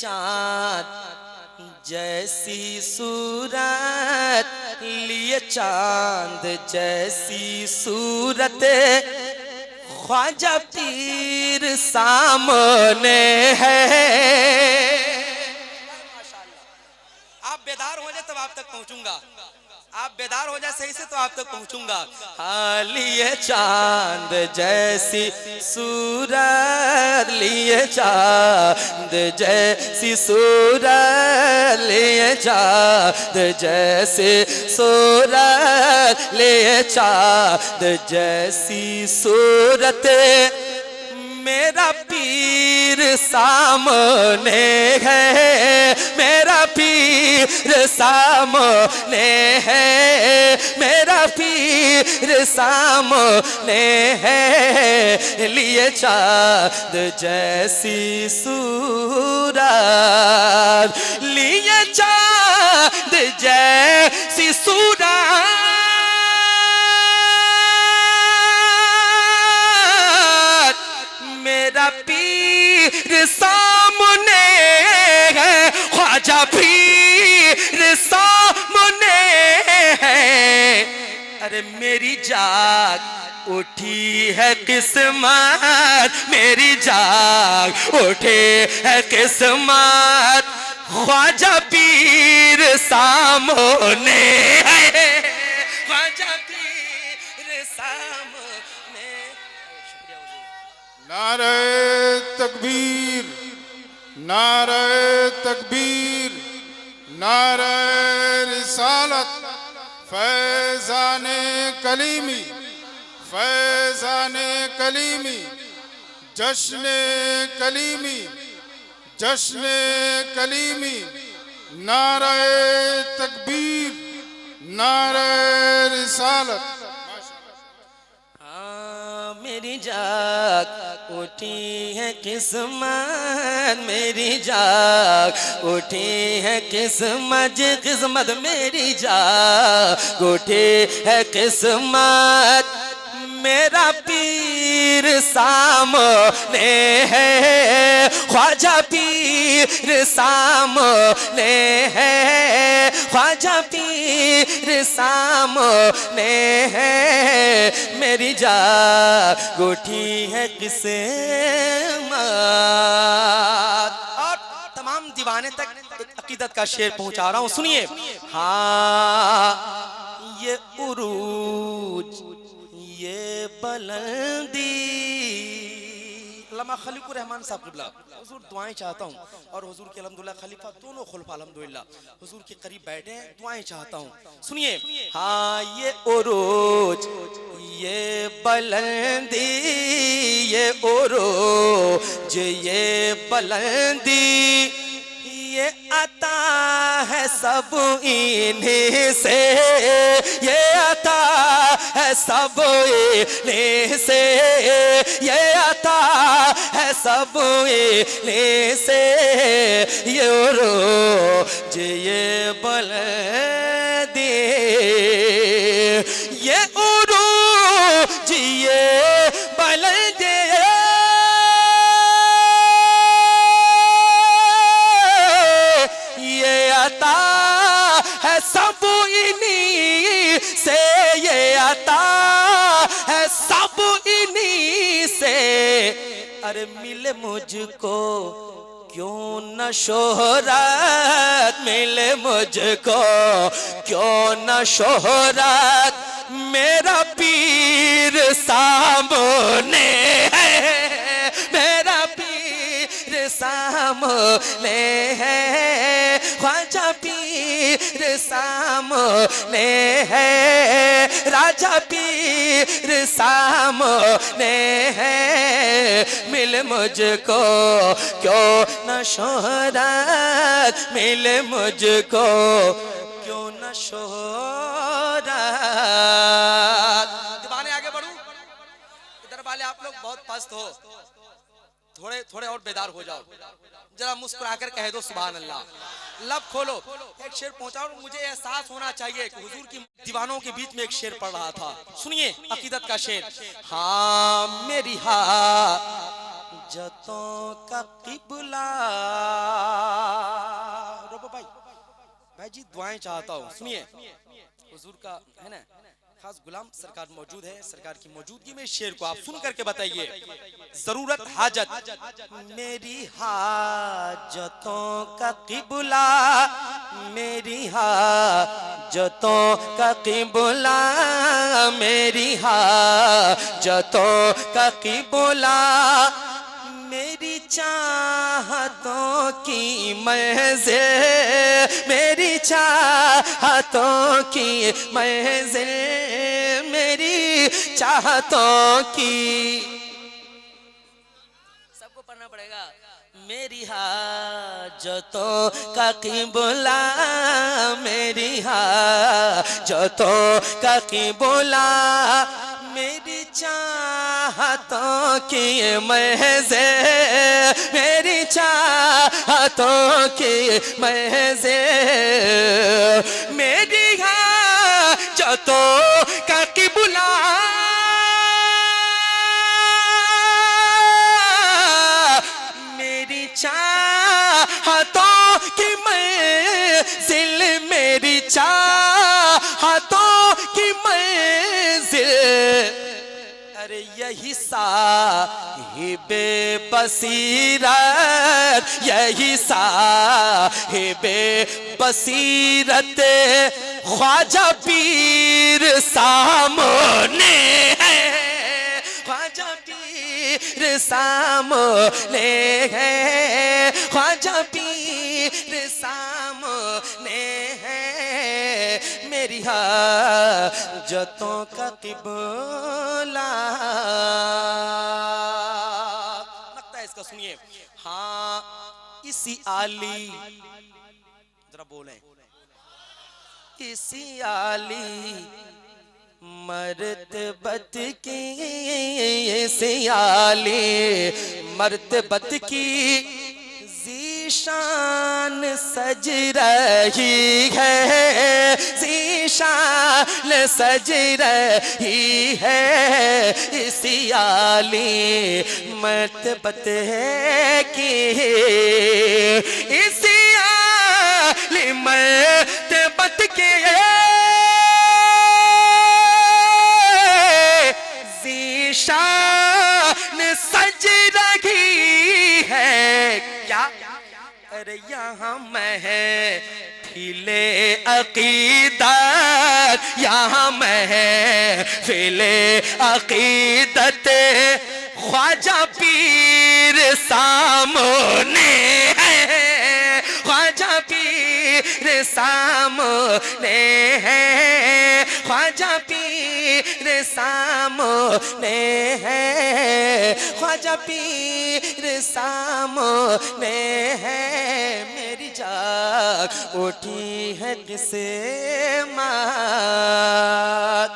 चांद जैसी सूरत, लिए चांद जैसी सूरत, ख्वाजा पीर सामने है। आप बेदार हो जाए तब आप तक पहुंचूंगा, आप बेदार हो जाए सही से तो आप तक पहुंचूंगा। हाँ, लिए चांद जैसी सूरत, लिए चांद जैसी सूरत, लिए चांद जैसी सूरत, लिए चांद जैसी सूरत, मेरा पीर सामने है, मेरा पीर सामने है, मेरा पीर सामने है। लिए चांद जैसी सूरत, लिए चांद जैसी सूरत, मेरा पीर सामने है, ख्वाजा पीर सामने है। अरे मेरी जाग उठी है किस्मत, मेरी जाग उठी है किस्मत, ख्वाजा पीर सामने है, ख्वाजा पीर सामने। नारे तकबीर, नारे तकबीर, नारे रिसालत, फैज़ाने कलीमी, फैज़ाने कलीमी, जश्ने कलीमी, जश्ने कलीमी, नारे तकबीर, नारे रिसालत। मेरी जाग उठी है किस्मत, मेरी जाग उठी है किस्मत, किस्मत मेरी जाग उठी है किस्मत, मेरा पीर सामने है, ख्वाजा पीर सामने है, ख्वाजा पीर सामने है। मेरी जाग उठी है किस्मत। और तमाम दीवाने तक एक अकीदत का शेर पहुंचा रहा हूं, सुनिए। हाँ, ये उरूज, ये बुलंदी, अल्लामा खलीकुर रहमान साहब क़िबला, हुजूर दुआएं चाहता हूँ, और हुजूर के अल्हम्दुलिल्लाह खलीफा दोनों खुलफा अल्हम्दुलिल्लाह हुजूर के करीब बैठे हैं, दुआएं चाहता हूँ, सुनिए। हाँ, ये उरूज, ये बुलंदी, ये उरूज, ये बुलंदी, ये अता है सब इन्हीं से, ये अता है सब इन्हीं से, ये अता है सब इन्हीं से, ये उरूज, ये बुलंदी, ये उरूज, ये बुलंदी, सब इन्हीं से, ये अता है सब इन्हीं से। अरे मिले मुझको क्यों न शोहरत, मिले मुझको क्यों न शोहरत, मेरा पीर सामने है, मेरा पीर सामने है, ख्वाजा पीर सामने है, राजा पीर सामने है। मिल मुझको क्यों न शोहरत, मिल मुझको क्यों न शोहरत। दीवाने आगे बढ़ूं, इधर वाले आप लोग बहुत पस्त हो, थोड़े थोड़े और बेदार हो जाओ, जरा मुस्कुराकर कह दो सुभान अल्लाह। लब खोलो, एक शेर पहुंचाओ। मुझे एहसास होना चाहिए कि हुजूर की दीवानों के बीच में एक शेर पढ़ रहा था, सुनिए अकीदत का शेर। हाँ, मेरी हाजतों का किबला दुआएं चाहता हूँ। सुनिए, हुजूर का है ना खास गुलाम सरकार मौजूद है, सरकार की मौजूदगी में शेर को आप सुन करके बताइए। जरूरत हाजत, मेरी हाजतों का किबला, मेरी हाजतों का किबला, मेरी हाजतों का किबला, मेरी चाहतों की मंज़िल, मेरी चाहतों की मंज़िल, मेरी चाहतों की। सबको पढ़ना पड़ेगा। मेरी हाजतों का किबला, मेरी हाजतों का किबला, मेरी चाहतों की मंज़िल, मेरी चाहतों की मंज़िल, मेरी हाजतों का किबला, मेरी चाहतों की मंज़िल, मेरी चाहतों की मंज़िल। अरे यही साहिबे बसीरत, यही साहिबे बसीरत, ख्वाजा पीर सामने है, ख्वाजा पीर सामने है, ख्वाजा पीर सामने है, मेरी हाजतों का किबला। लगता है इसका सुनिए। हाँ इसी आली, जरा बोलें, इसी आली मर्तबत की, इसी आली मर्तबत की ज़ीशान सज रही है, ज़ीशान सज रही है, इसी आली मर्तबत है कि, इसी आली मर्तबत के ज़ीशान सज रही है। क्या? अरे यहाँ महफिले अकीदत, यहाँ महफिले अकीदत, ख्वाजा पीर सामने है, ख्वाजा पीर सामने है, ख्वाजा पीर सामने है, ख्वाजा पीर सामने है, मेरी जाग उठी है किसे मात।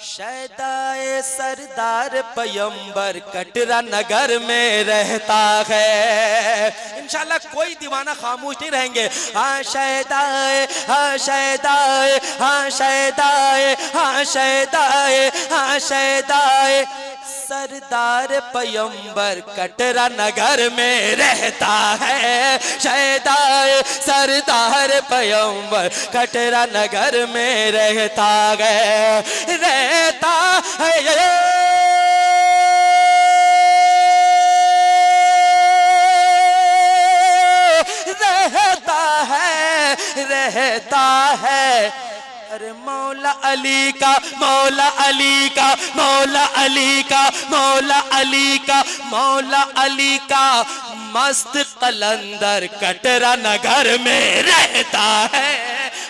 शैदाए सरदार पयंबर कटरा नगर में रहता है, इंशाल्लाह कोई दीवाना खामोश नहीं रहेंगे। हाँ शैदाए, हाँ शैदाए, हाँ शैदाए, हाँ शैदाए, हाँ शैदाए सरदार पयंबर कटरा नगर में रहता है, शैदाए सरदार पयंबर कटरा नगर में रहता है, रहता है, रहता है, रहता है। अरे मौला अली का, मौला अली का, मौला अली का, मौला अली का, मौला अली का मस्त कलंदर कटरा नगर में रहता है,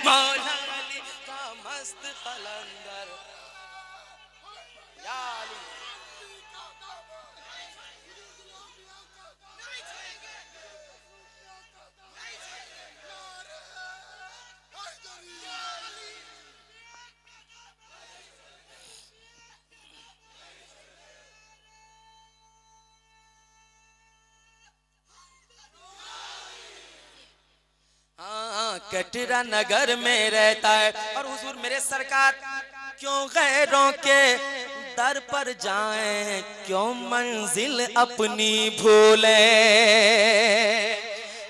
मौला अली का मस्त कलंदर। या अली कटरा नगर में रहता है। और हुजूर मेरे सरकार क्यों गैरों के दर पर जाएं, क्यों मंजिल अपनी भूलें,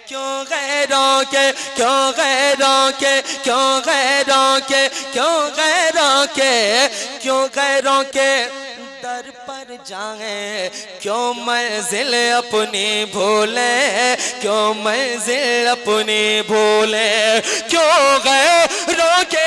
क्यों गैरों के, क्यों गैरों के, क्यों गैरों के, क्यों गैरों के, क्यों गैरों के दर पर जाए, क्यों मंजिल अपनी भूले, क्यों मंजिल अपनी भूले, क्यों गैरों के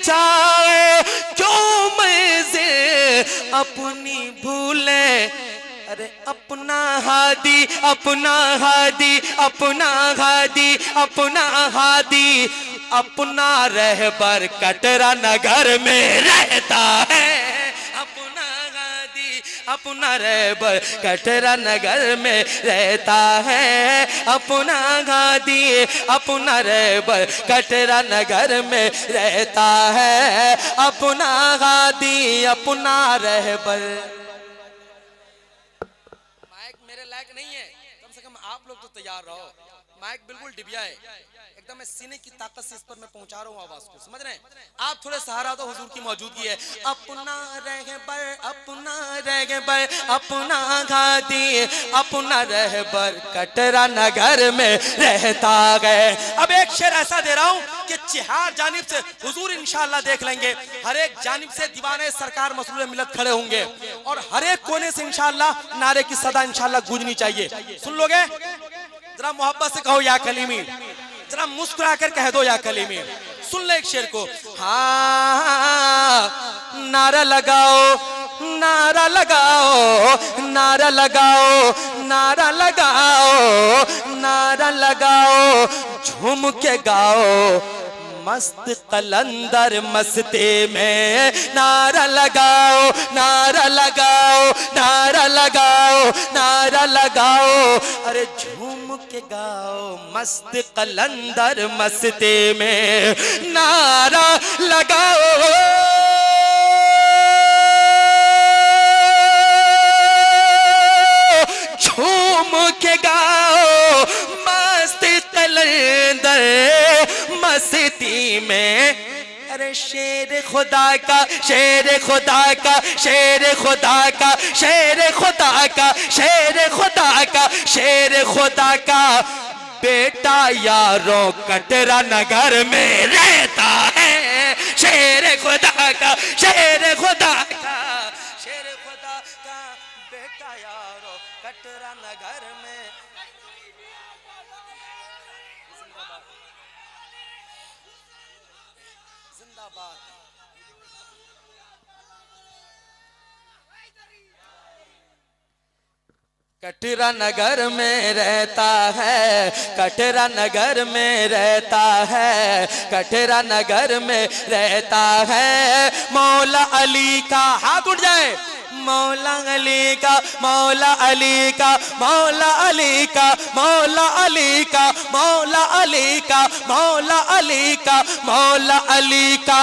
जाए, क्यों मंजिल अपनी भूले। अरे अपना हादी, अपना हादी, अपना हादी, अपना हादी, अपना रहबर कटरा नगर में रहता है। अपना हादी, अपना रहबर कटरा नगर में रहता है। अपना हादी, अपना रहबर कटरा नगर में रहता है। अपना हादी, अपना रहबर। माइक मेरे लायक नहीं है, कम से कम आप लोग तो तैयार रहो। माइक बिल्कुल डिबिया है, एकदम मैं सीने की ताकत से इस पर मैं पहुंचा रहा हूँ आवाज को, समझ रहे हैं? आप थोड़े सहारा दो, हुजूर की मौजूदगी है। अपना रहबर, अपना रहबर, अपना घादी, अपना रहबर कटरा नगर में रहता है। अब एक शेर ऐसा दे रहा हूँ कि चार जानिब से हुजूर इंशाअल्लाह देख लेंगे, हर एक जानिब से दीवाने सरकार मसरूर मिलत खड़े होंगे और हर एक कोने से इंशाअल्लाह नारे की सदा इंशाअल्लाह गूंजनी चाहिए। सुन लोगे? जरा मोहब्बत से कहो या कलीमी, जरा मुस्कुरा कर कह दो या कलीमी। सुन ले एक शेर को। हाँ, नारा लगाओ, नारा लगाओ, नारा लगाओ, नारा लगाओ, नारा लगाओ, झूम के गाओ, मस्त कलंदर मस्ती में नारा लगाओ, नारा लगाओ, नारा लगाओ, नारा लगाओ। अरे झूम के गाओ, मस्त कलंदर मस्ती में नारा लगाओ। झूम के गाओ, मस्त कलंदर मस्ती में। अरे शेर खुदा का, शेर खुदा का, शेर खुदा का, शेर खुदा का, शेर खुदा का, शेर खुदा का बेटा यारों कटरा नगर में रहता है। शेर खुदा का, शेर खुदा का, शेर खुदा का बेटा यारों कटरा नगर में। जिंदाबाद। कटरा नगर में रहता है, कटरा नगर में रहता है, कटरा नगर में रहता है। मौला अली का हाथ उठ जाए, मौला अली का, मौला अली का, मौला अली का, मौला अली का, मौला अली का, मौला अली का, मौला अली का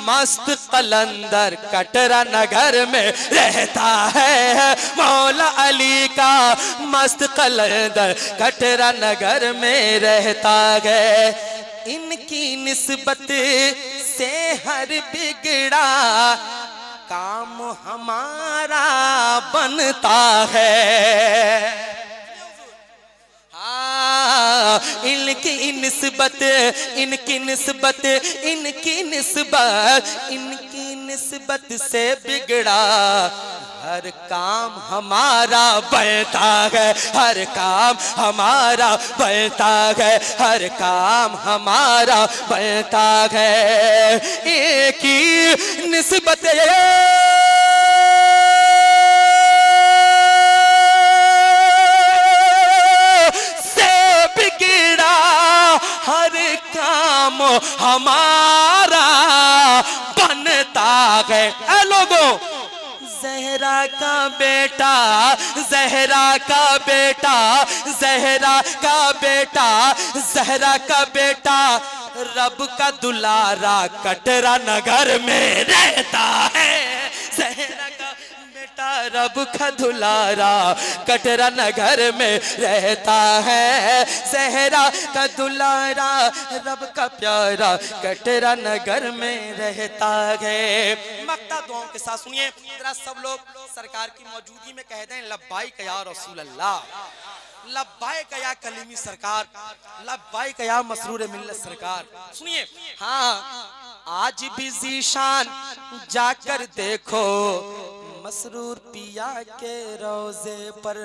मस्त कलंदर कटरा नगर में रहता है। मौला अली का मस्त कलंदर कटरा नगर में रहता है। इनकी निस्बत से हर बिगड़ा काम हमारा बनता है। इनकी निस्बत, इनकी निस्बत, इनकी निस्बत, इनकी निस्बत से बिगड़ा हर काम हमारा बनता है। हर काम हमारा बनता है, हर काम हमारा बनता है। एक ही निस्बत हर काम हमारा बनता है। ऐ लोगों, जहरा का बेटा, जहरा का बेटा, जहरा का बेटा, जहरा का बेटा रब का दुलारा कटरा नगर में रहता है। जहरा का बेटा रब का दुलारा कटरा नगर में रहता है। सहरा का दुलारा रब का प्यारा कटरा नगर में रहता है। मक्ता दुआओं के साथ सुनिए जरा सब लोग सरकार की मौजूदगी में कह दें लब्बाइक या रसूल अल्लाह, लब्बाइक या कलीमी सरकार, लब्बाइक या मसरूर मिल्लत सरकार। सुनिए हाँ आज भी ज़ीशान जाकर देखो मसरूर पिया के रोजे पर।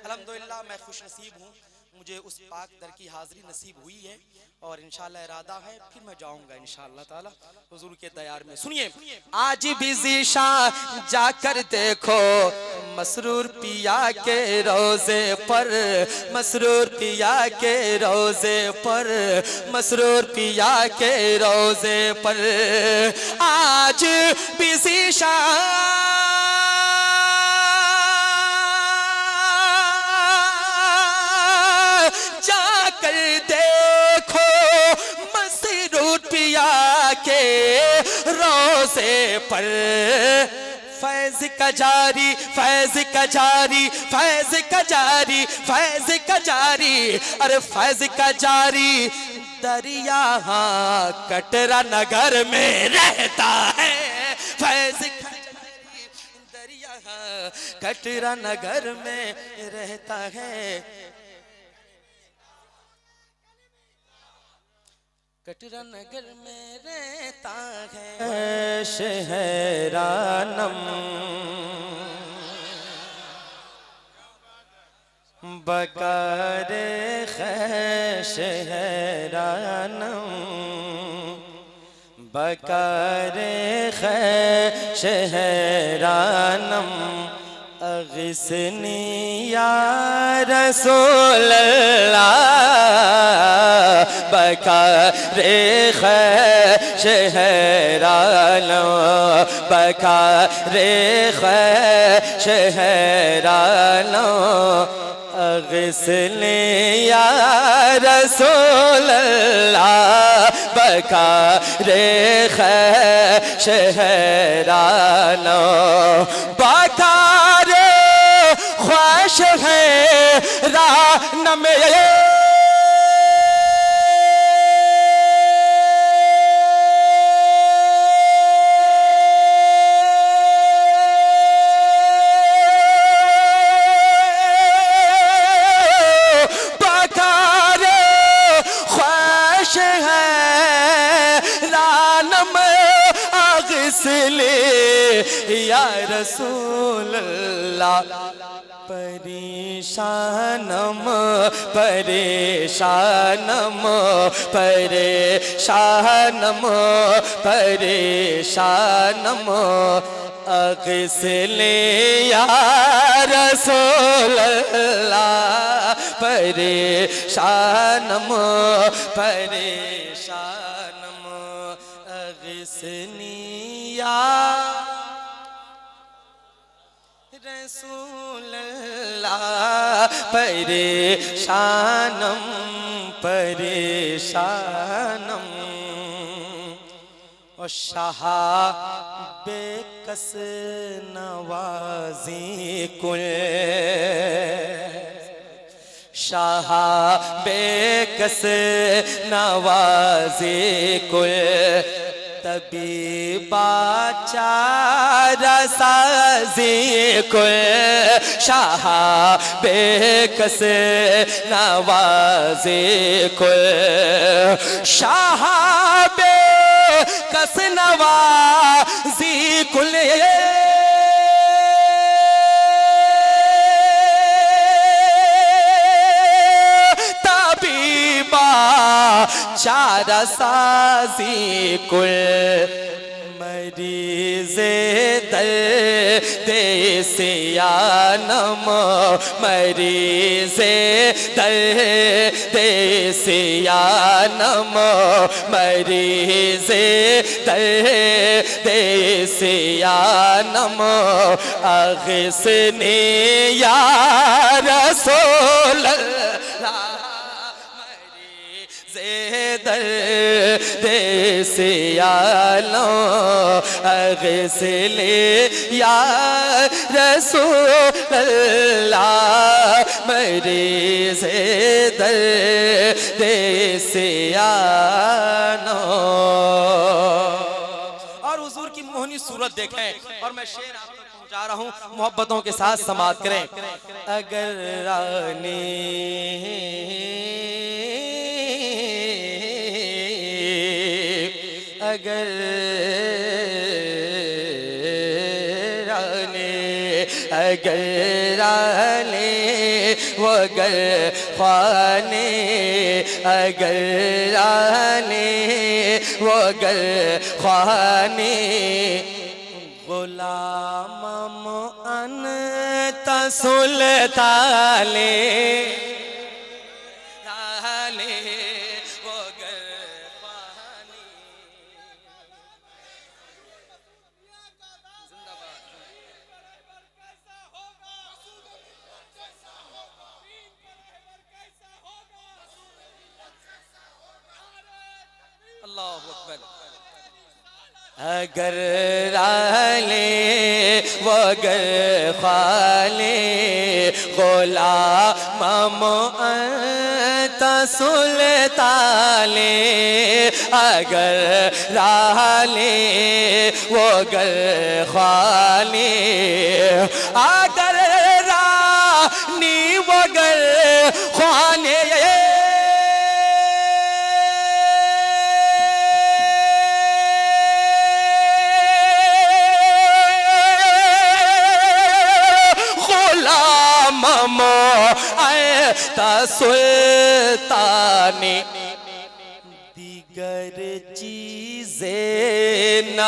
अल्हम्दुलिल्लाह मैं खुश नसीब हूँ, मुझे उस पाक दर की हाज़री नसीब हुई है और इंशाल्लाह इरादा है फिर मैं जाऊंगा इंशाल्लाह ताला हुजूर के दयार में। सुनिए आज भी ज़ीशान जाकर देखो मसरूर पिया के रोजे पर, मसरूर पिया के रोजे पर, मसरूर पिया के रोजे पर। आज भी ज़ीशान जाकर देखो मसरूर पिया के रोजे पर। फैज का जारी, फैज का जारी, फैज का जारी, फैज का जारी, अरे फैज का जारी दरिया कटरा नगर में रहता है। फैज का जारी दरिया कटरा नगर में रहता है। कटरा नगर में रहता है। शहरानम बकारे शहरानम बकारे शहरानम अगिस्नी या रसूल अल्लाह बकारे शहरानम बकारे शहरानम अगिस्नी या रसूल अल्लाह बकारे शहरानम बकारे ख्वाश है रान में या रसूल अल्लाह परेशानम परेशानम परेशानम परेशानम अगिस्ले या रसूल अल्लाह परेशानम परेशानम अगिस्नी या रसूल अल्लाह परेशानम परेशानम। और शाह बेकस नवाजी कुल शाह बेकस नवाजी कुल तबीबा चारसाज़ी कुल शाह बेकस नवाज़ी कुल शाह बेकस नवाज़ी कुल तबीबा चारसाज़ी कुल मरीज़े दर्द सियानम मरीज़े दर्द सियानम मरीज़े दर्द सियानम अगिस्नी या रसूल अल्लाह दर्द से आलो अग़सिले या रसूल अल्लाह मरीज़ दर्द से आलो। और हुजूर की मोहनी सूरत देखें और मैं शेर आप तक पहुंचा रहा हूं, मोहब्बतों के साथ समात करें। अगर रानी अगर रानी अगर रानी वो अगर ख्वाने अगर रानी वो अगर ख्वाने गुलाम मुअन सुल्ताने वो अगर ख्वाने। अल्लाहु अकबर। अगर राले वो अगर ख्वाले गुलाम मुअन सुल्ताने अगर राले वो अगर ख्वाले अगर रानी वो अगर ख्वाले सुल्तानी दीगर चीज़ें न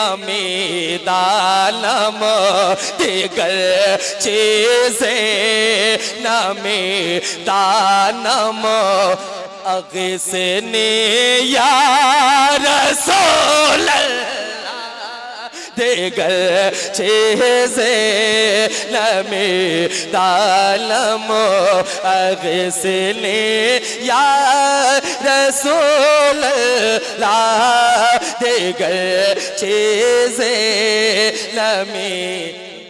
दानम दीगर चीज़ें न दानम अग़िसनी या रसूल दीगर चीज़ें नमी दालम अग़िसनी या रसूल अल्लाह दीगर चीज़ें नमी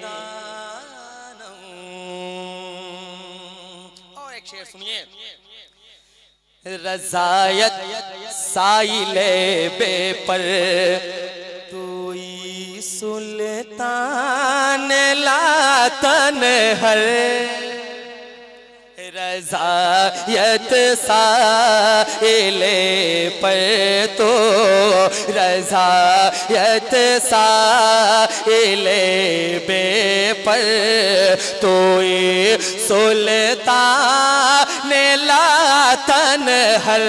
दालम। और एक शेर सुनिए। रज़ायत साइले बेपर सुल्तान लातन हर रज़ायत साइले पर तो रज़ायत साइले बे पर तो सुल्तान लातन हर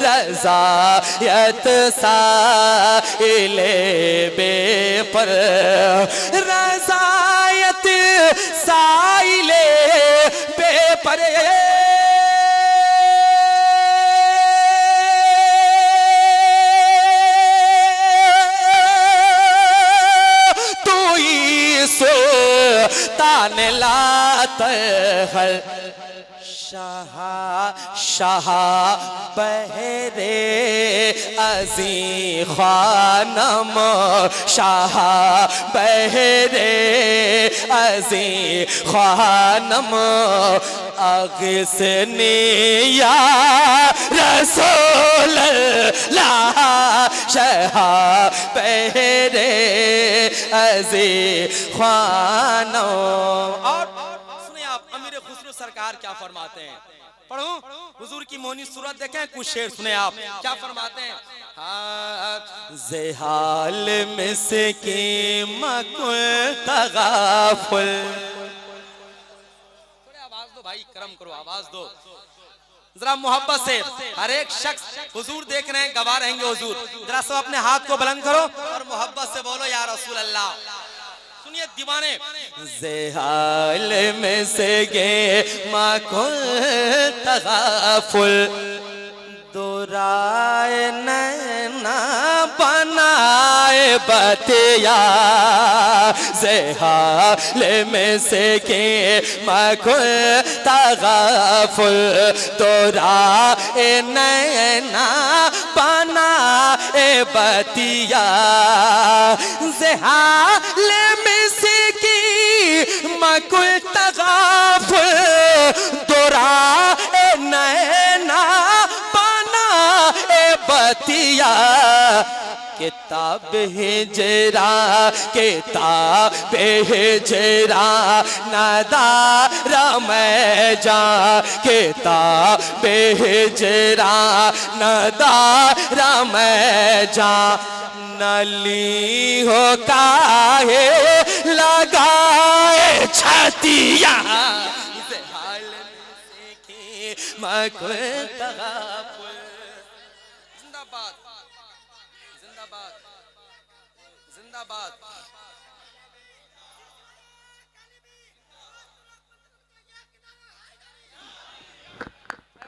रज़ायत साइले बे पर रज़ायत साइले बे पर तू ही सुल्तान लात हर शाह शाह बहरे अज़ी ख़ानम शाह बहरे अज़ी ख़ानम अग़िसनी या रसूल अल्लाह शाह बहरे अज़ी ख़ानम। और सुनिए आप अमीर खुसरो सरकार क्या फरमाते हैं, पढ़ूं हुजूर की मोहनी सूरत देखें, कुछ शेर सुने आप क्या फरमाते हैं। ज़ेहाल मिसकी मकुल तगाफुल, थोड़े आवाज दो भाई, करम करो, आवाज दो जरा मोहब्बत से। हर एक शख्स हुजूर देख रहे हैं, गवाह रहेंगे हुजूर, जरा सब अपने हाथ को बुलंद करो और मोहब्बत से बोलो या रसूल अल्लाह। सुनिए दीवाने। ज़ेहाल में से गे माकुल तगाफुल दोराए नैना बनाए बतिया से हाल में से के मखुल तगाफुल तोरा ए नैना बना ए बतिया से हाल में से की मखुल तगाफुल तोरा ए नैना बना ए बतिया किताब हिजरा नदारा मैं जा किताब हिजरा नदारा मैं जा नली हो काहे लगाए छतिया जिंदाबाद जिंदाबाद जिंदाबाद।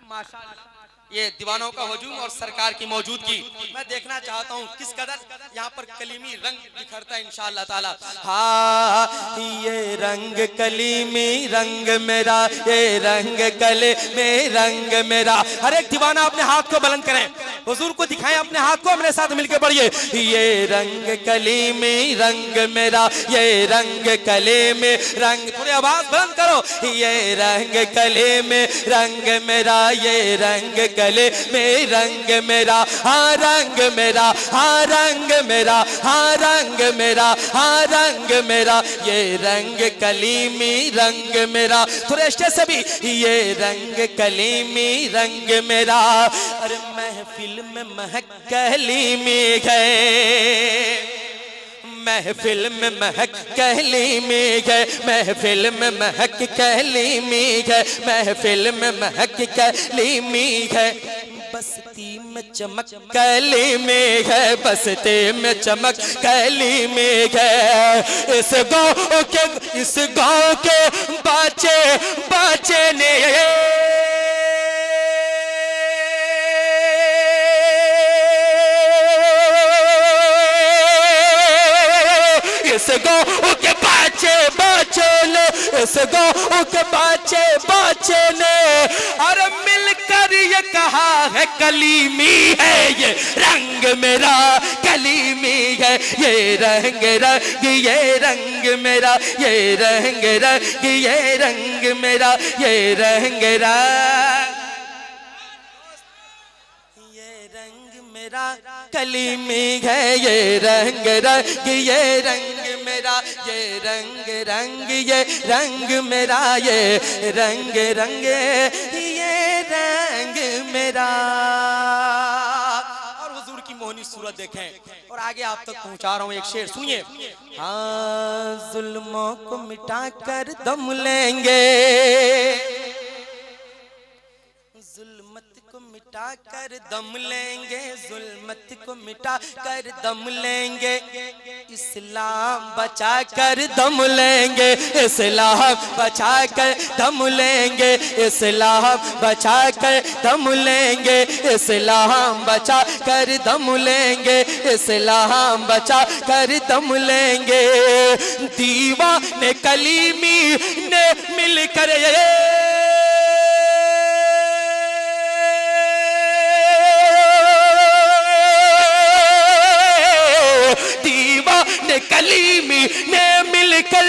माशाअल्लाह ये दीवानों का हुजूम और सरकार की मौजूदगी मैं देखना चाहता हूँ किस कदर यहाँ पर कलीमी रंग बिखरता है इंशाअल्लाह ताला। हाँ ये रंग कलीमी रंग मेरा, ये रंग कले में रंग मेरा। हर एक दीवाना अपने हाथ को बुलंद करें, हुजूर को दिखाएं अपने हाथ को, अपने साथ मिलकर पढ़िए। ये रंग कलीमी रंग मेरा, ये रंग कले में रंग, थोड़ी आवाज बुलंद करो। ये रंग कले में रंग मेरा, ये रंग गले में रंग मेरा, हाँ रंग मेरा, हाँ रंग मेरा, हाँ रंग मेरा, हाँ रंग मेरा। ये रंग कलीमी रंग मेरा, थोड़े स्टेज से भी। ये रंग कलीमी रंग मेरा। अरे महफिल में महक कलीमी गए, महफिल में महक कलीमी गए, महफिल में महक कलीमी गए, महफिल में महक कलीमी गए। बस्ती में चमक कलीमी है, बस्ती में चमक कलीमी है। इस गाँव के बच्चे बच्चे ने इस गाँव के बच्चे बच्चे ने, इस गाँव के बच्चे बच्चे ने और मिलकर ये कहा है कलीमी है ये रंग मेरा, कलीमी है ये रंग रंग, ये रंग मेरा, ये रंग रंग, ये रंग मेरा, ये रंग रंग, ये रंग मेरा कलीमी है। ये रंग रंग, ये रंग मेरा, ये रंग रंग, ये रंग मेरा, ये रंग रंग, ये रंग मेरा। और हुजूर की मोहनी सूरत देखें और आगे आप तक पहुंचा रहा हूं एक शेर, सुनिए। हाँ जुल्मों को मिटा कर दम लेंगे, जुल्मत को मिटा कर दम लेंगे, जुल्मत को मिटा कर दम लेंगे, इस्लाम बचा कर दम लेंगे, इस्लाम बचा कर दम लेंगे, इस्लाम बचा कर दम लेंगे, इस्लाम बचा कर दम लेंगे, इस्लाम बचा कर दम लेंगे। दीवाने कलीमी ने मिलकर कलीमी ने मिलकर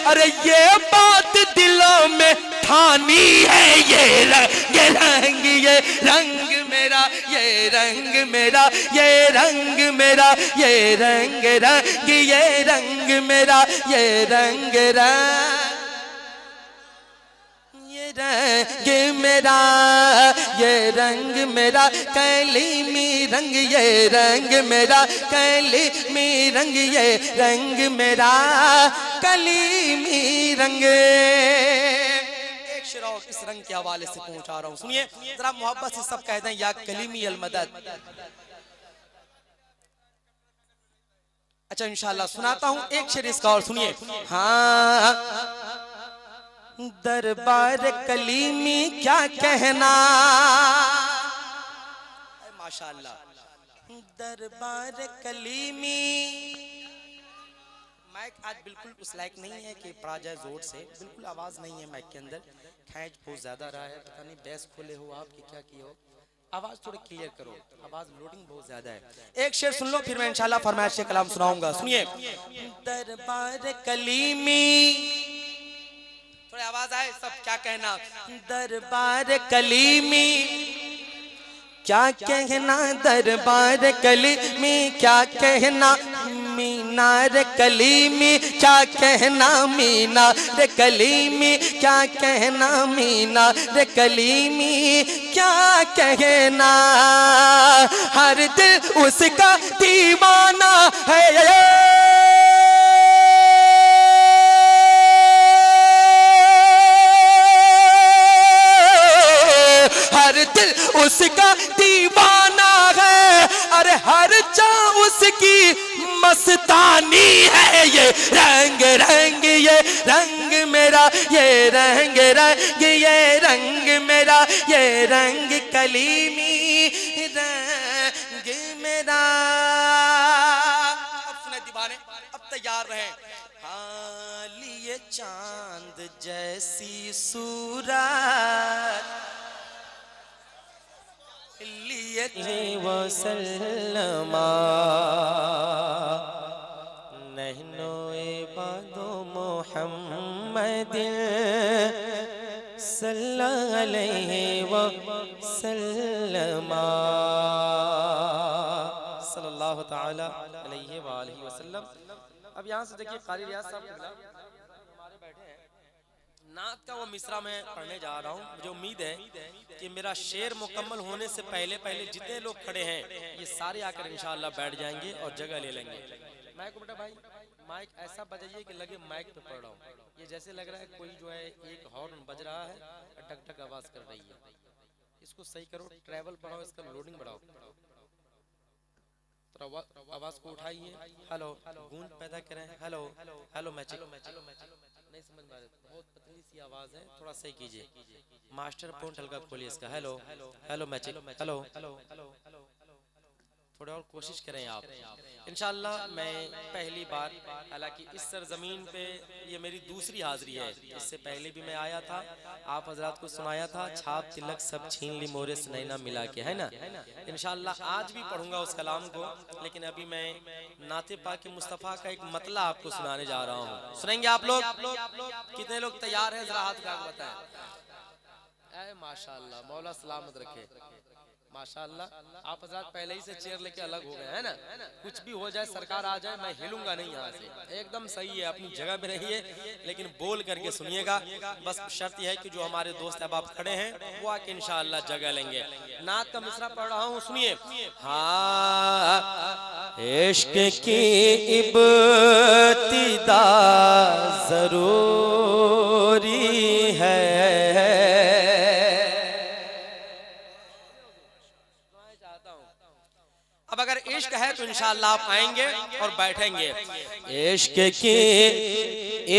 अरे ये बात दिलों में ठानी है। ये रंग, ये रंग मेरा, ये रंग मेरा, ये रंग मेरा, ये रंग रंग, ये रंग मेरा, ये रंग रंग, रंग मेरा, ये रंग मेरा कलीमी रंग, ये रंग मेरा कलीमी रंग, ये रंग मेरा कलीमी रंग। एक शेर और इस रंग के हवाले से पहुंचा रहा हूं, सुनिए जरा मोहब्बत से सब कहते हैं या कलीमी अल मदद। अच्छा इंशाल्लाह सुनाता हूं एक शेर इसका और सुनिए। हाँ दरबार कलीमी क्या कहना, माशाअल्लाह दरबार कलीमी। माइक आज बिल्कुल उस लायक नहीं है कि पढ़ा जाए जोर से, बिल्कुल आवाज नहीं है माइक के अंदर, खैंच बहुत ज्यादा रहा है, पता नहीं बैस खोले हो आप कि क्या किए हो, आवाज थोड़ी क्लियर करो, आवाज लोडिंग बहुत ज्यादा है। एक शेर सुन लो फिर मैं इंशाल्लाह फरमाइश से कलाम सुनाऊंगा, सुनिए। दरबार कलीमी, थोड़ी आवाज आए सब, क्या कहना। दरबार कलीमी, क्या कहना दरबार कलीमी, क्या कहना मीनार कलीमी, क्या कहना मीनार कलीमी, क्या कहना मीनार कलीमी, क्या कहना हर दिल उसका दीवाना है। हर दिल उसका दीवाना है, अरे हर चाह उसकी मस्तानी है। ये रंग रंग, ये रंग मेरा, ये रंग रंग, ये रंग मेरा, ये रंग कलीमी रंग मेरा। अब सुने दीवाने, अब तैयार रहे। लिए चांद जैसी सूरत, लिए वसल्लमा नहनो इबादो मुहम्मद सल्लल्लाहु अलैहि वसल्लमा, सल्लल्लाहु ताला अलैहि वसल्लम। अब यहाँ से देखिए कारी रियाज साहब हमारे बैठे हैं, नात का वो मिसरा मैं पढ़ने जा रहा हूँ। मुझे उम्मीद है कि मेरा शेर मुकम्मल होने से पहले पहले जितने लोग खड़े हैं ये सारे आकर इंशाअल्लाह बैठ जाएंगे और जगह ले लेंगे। माइक को बेटा भाई, माइक ऐसा बजाइए कि लगे माइक पे पढ़ रहा हूँ, ये जैसे लग रहा है कोई जो है एक हॉर्न बज रहा है, टक टक आवाज कर रही है। इसको सही करो, ट्रैवल बढ़ाओ, इसका लोडिंग बढ़ाओ, आवाज को उठाइए, हेलो गूंज पैदा करें, हेलो हेलो मैचिक, नहीं समझ में आ रहा, बहुत पतली सी आवाज है, थोड़ा सही कीजिए, मास्टर पॉइंट हल्का खोलिए इसका, हेलो हेलो मैचिक, हेलो थोड़ा और कोशिश करें आप इंशाअल्लाह। मैं पहली बार, हालांकि इस सरजमीन पे ये मेरी दूसरी हाजिरी है, इससे पहले भी मैं आया था, आप हजरात को सुनाया था, छाप तिलक सब छीन ली मोरे से नैना मिला के, है ना। इंशाअल्लाह आज भी पढ़ूंगा उस कलाम को, लेकिन अभी मैं नाते पाक के मुस्तफ़ा का एक मतला आपको सुनाने जा रहा हूँ। सुनेंगे आप लोग? कितने लोग तैयार हैं जरा हाथ उठा के बताएं। माशाअल्लाह, मौला सलामत रखे, माशाअल्लाह। आप हज़रात पहले ही से चेयर लेके अलग हो गए हैं ना, कुछ भी हो जाए, सरकार आ जाए, मैं हिलूंगा नहीं यहाँ से, एकदम सही है, अपनी जगह पे रहिए, लेकिन बोल करके सुनिएगा। बस शर्त यह है कि जो हमारे दोस्त अहबाब खड़े हैं वो आके इंशाअल्लाह जगह लेंगे। नात का मिसरा पढ़ रहा हूँ, सुनिए। हाँ, इश्क की इब्तिदा जरूरी है, अब अगर इश्क है तो इंशाअल्लाह आप आएंगे और बैठेंगे। इश्क की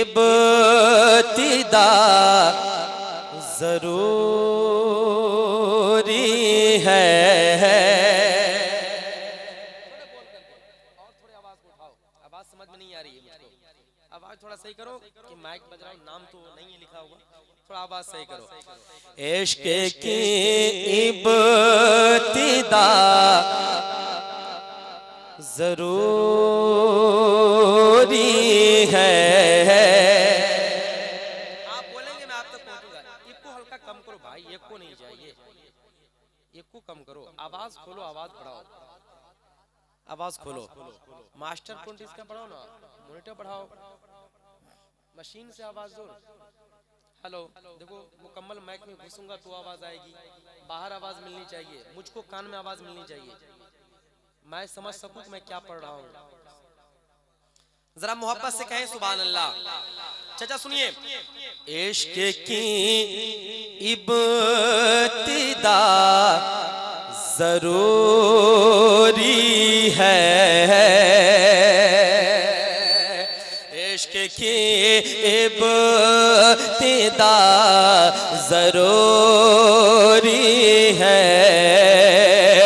इब्तिदा जरूरी है, और थोड़ी आवाज उठाओ, आवाज समझ में नहीं आ रही है मुझको, आवाज थोड़ा सही करो कि माइक बज रहा है, नाम तो नहीं लिखा हुआ, थोड़ा आवाज सही करो। इश्क की इब्तिदा जरूरी है। आप बोलेंगे मैं आप तक पहुंचूंगा, इको हल्का कम करो भाई, इको नहीं चाहिए, इको कम करो, आवाज खोलो, आवाज बढ़ाओ, आवाज खोलो, मास्टर पॉइंट इसका बढ़ाओ ना, मॉनिटर बढ़ाओ, मशीन से आवाज दो। हेलो देखो, मुकम्मल माइक में घुसूंगा तो आवाज आएगी, बाहर आवाज मिलनी चाहिए, मुझको कान में आवाज मिलनी चाहिए, मैं समझ सकूं कि मैं क्या पढ़ रहा हूं। जरा मोहब्बत से कहें सुभान अल्लाह। चाचा सुनिए। इश्क की इब्तिदा जरूरी है, इश्क की इब्तिदा जरूरी है,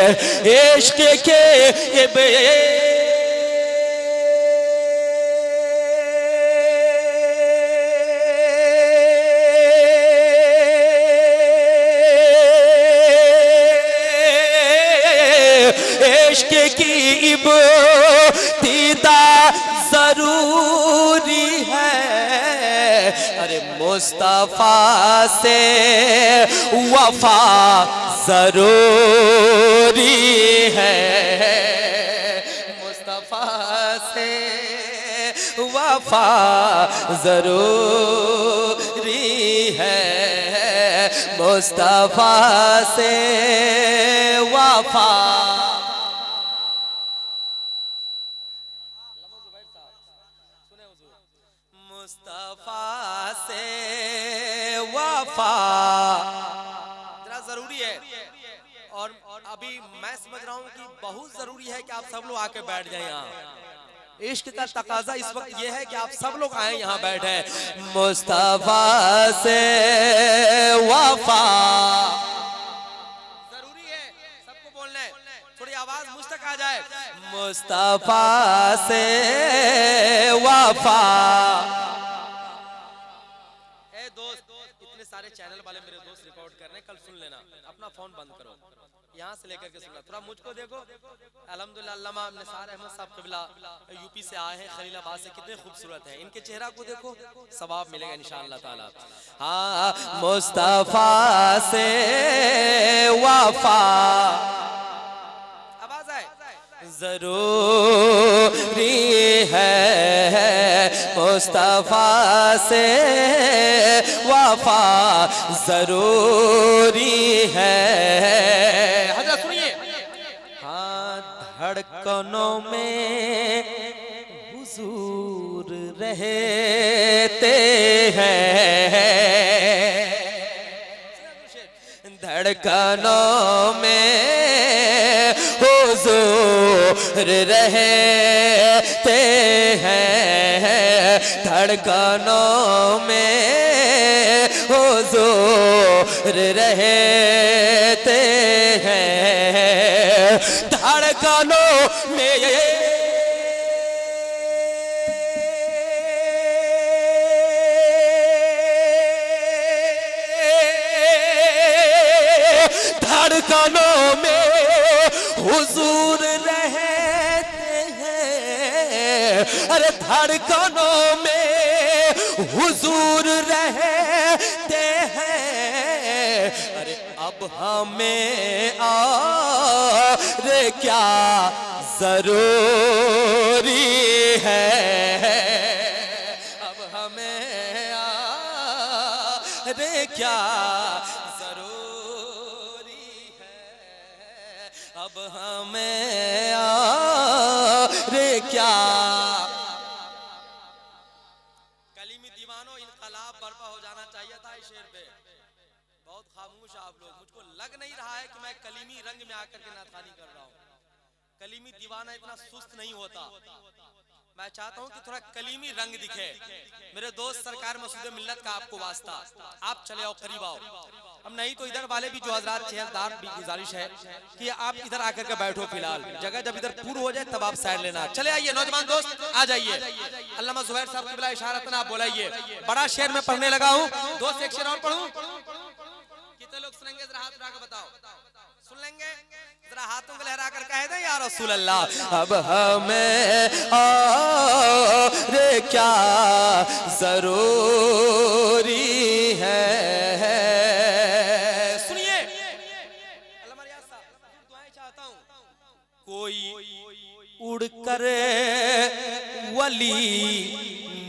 इश्क के इश्क की इब्तिदा जरूरी है। अरे मुस्तफा से वफा जरूरी है। मुस्तफा से वफा जरूरी है। मुस्तफा से वफा। मुस्तफा से वफा जरा जरूरी है। और अभी मैं समझ रहा हूँ कि बहुत जरूरी है कि आप सब लोग आके बैठ जाए यहाँ। इश्क का तकाजा इस वक्त ये है कि आप सब लोग आए यहाँ बैठे। मुस्तफा से वफा जरूरी है, सबको बोलना है। थोड़ी आवाज मुझ तक आ जाए। मुस्तफा से वफा। दोस्त इतने सारे चैनल वाले मेरे दोस्त रिकॉर्ड कर रहे हैं, कल सुन लेना। अपना फोन बंद करो, यहाँ से लेकर के सुनना। थोड़ा मुझको देखो। अल्हम्दुलिल्लाह अल्लामा निसार अहमद साहब क़िबला यूपी से आए हैं, खलीलाबाद से। कितने खूबसूरत हैं, इनके चेहरा को देखो, सवाब मिलेगा इंशाअल्लाह ताला। हाँ, मुस्तफा से वफा आवाज आए जरूरी है। मुस्तफा से वफा जरूरी है। हजरत सुनिए। हाँ, धड़कनों में हुजूर रहते हैं। धड़कनों में हुजूर रहते हैं। धड़कनों में हुजूर रहते हैं। धड़कनों में धड़कनों में हुजूर रहते हैं। अरे धड़कनों में हुजूर रहते हैं। अरे अब हमें और क्या जरूरी है। अब हमें और क्या अब हमें और क्या। कलीमी दीवानों, इनकलाब बर्पा हो जाना चाहिए था इस शेर पे। बहुत खामोश आप लोग। मुझको लग नहीं रहा है कि मैं कलीमी रंग में आकर के नाथानी कर रहा हूँ। कलीमी दीवाना इतना सुस्त नहीं होता। मैं चाहता हूं कि थोड़ा कलीमी रंग दिखे। मेरे दोस्त सरकार मसूद मिल्लत का आपको वास्ता, आप चले आओ, करीब आओ। अब नहीं तो इधर वाले भी जो हजरात चेहरदार भी गुजारिश है कि आप इधर आकर के बैठो। फिलहाल जगह जब इधर पूर्ण हो जाए तब आप साइड लेना। चले आइए नौजवान दोस्त, आ जाइए। अल्लामा जुबैर साहब क़िबला इशारतन आप बुलाइए। बड़ा शेर में पढ़ने लगा हूँ दोस्त, एक शेर और पढ़ूं। कितने लोग सुनेंगे जरा हाथ उठा के बताओ। सुन लेंगे? जरा हाथों को लहरा कर कह दे या रसूल अल्लाह। अब हमें और क्या जरूरी है। सुनिए, अल्लामा रियाज साहब दुआएं चाहता हूं। कोई उड़कर वली